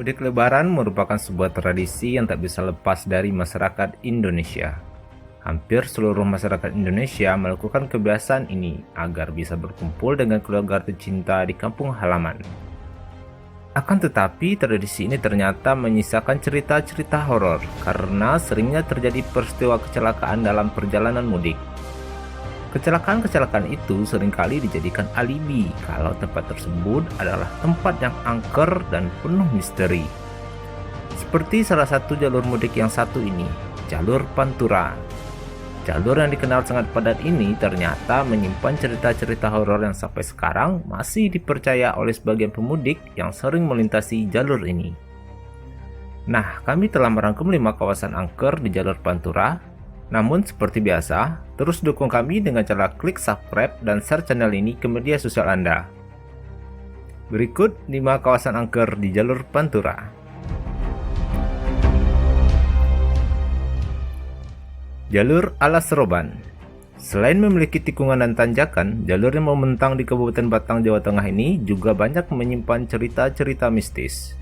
Mudik Lebaran merupakan sebuah tradisi yang tak bisa lepas dari masyarakat Indonesia. Hampir seluruh masyarakat Indonesia melakukan kebiasaan ini agar bisa berkumpul dengan keluarga tercinta di kampung halaman. Akan tetapi, tradisi ini ternyata menyisakan cerita-cerita horor karena seringnya terjadi peristiwa kecelakaan dalam perjalanan mudik. Kecelakaan-kecelakaan itu seringkali dijadikan alibi kalau tempat tersebut adalah tempat yang angker dan penuh misteri. Seperti salah satu jalur mudik yang satu ini, jalur Pantura. Jalur yang dikenal sangat padat ini ternyata menyimpan cerita-cerita horor yang sampai sekarang masih dipercaya oleh sebagian pemudik yang sering melintasi jalur ini. Nah, kami telah merangkum 5 kawasan angker di jalur Pantura. Namun seperti biasa, terus dukung kami dengan cara klik subscribe dan share channel ini ke media sosial Anda. Berikut 5 kawasan angker di jalur Pantura. Jalur Alas Seroban. Selain memiliki tikungan dan tanjakan, jalur yang membentang di Kabupaten Batang, Jawa Tengah ini juga banyak menyimpan cerita-cerita mistis.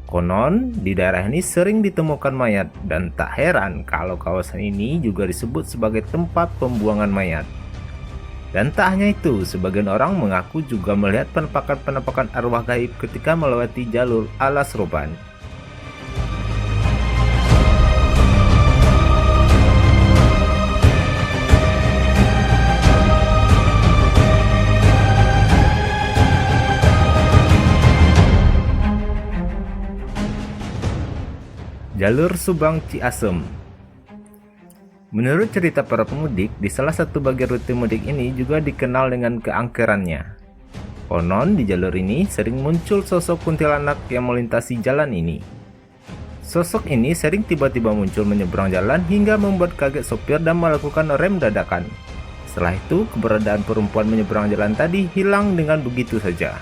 Konon, di daerah ini sering ditemukan mayat dan tak heran kalau kawasan ini juga disebut sebagai tempat pembuangan mayat. Dan tak hanya itu, sebagian orang mengaku juga melihat penampakan-penampakan arwah gaib ketika melewati jalur Alas Seroban. Jalur Subang Ciasem. Menurut cerita para pemudik, di salah satu bagian rute mudik ini juga dikenal dengan keangkerannya. Konon di jalur ini sering muncul sosok kuntilanak yang melintasi jalan ini. Sosok ini sering tiba-tiba muncul menyeberang jalan hingga membuat kaget sopir dan melakukan rem dadakan. Setelah itu, keberadaan perempuan menyeberang jalan tadi hilang dengan begitu saja.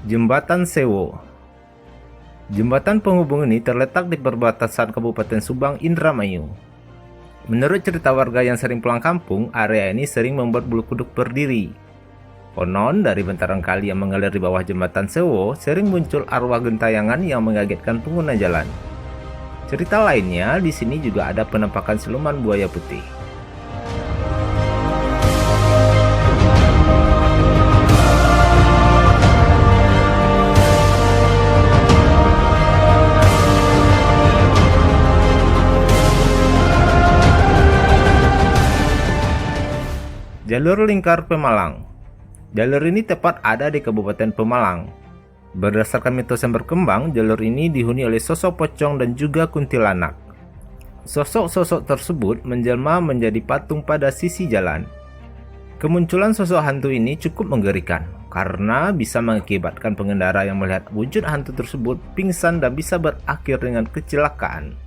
Jembatan Sewo. Jembatan penghubung ini terletak di perbatasan Kabupaten Subang, Indramayu. Menurut cerita warga yang sering pulang kampung, area ini sering membuat bulu kuduk berdiri. Konon, dari bentaran kali yang mengalir di bawah jembatan Sewo, sering muncul arwah gentayangan yang mengagetkan pengguna jalan. Cerita lainnya, di sini juga ada penampakan siluman buaya putih. Jalur Lingkar Pemalang. Jalur ini tepat ada di Kabupaten Pemalang. Berdasarkan mitos yang berkembang, jalur ini dihuni oleh sosok pocong dan juga kuntilanak. Sosok-sosok tersebut menjelma menjadi patung pada sisi jalan. Kemunculan sosok hantu ini cukup menggerikan, karena bisa mengakibatkan pengendara yang melihat wujud hantu tersebut pingsan dan bisa berakhir dengan kecelakaan.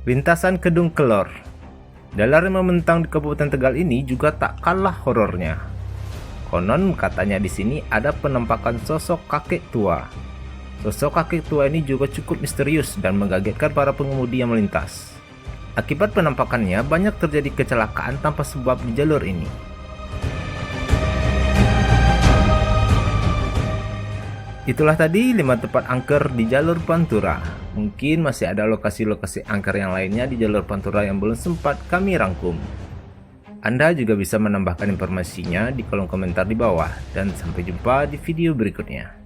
Lintasan Kedung Kelor. Jalur yang membentang di Kabupaten Tegal ini juga tak kalah horornya. Konon katanya di sini ada penampakan sosok kakek tua. Sosok kakek tua ini juga cukup misterius dan mengagetkan para pengemudi yang melintas. Akibat penampakannya, banyak terjadi kecelakaan tanpa sebab di jalur ini. Itulah tadi 5 tempat angker di jalur Pantura. Mungkin masih ada lokasi-lokasi angker yang lainnya di jalur Pantura yang belum sempat kami rangkum. Anda juga bisa menambahkan informasinya di kolom komentar di bawah. Dan sampai jumpa di video berikutnya.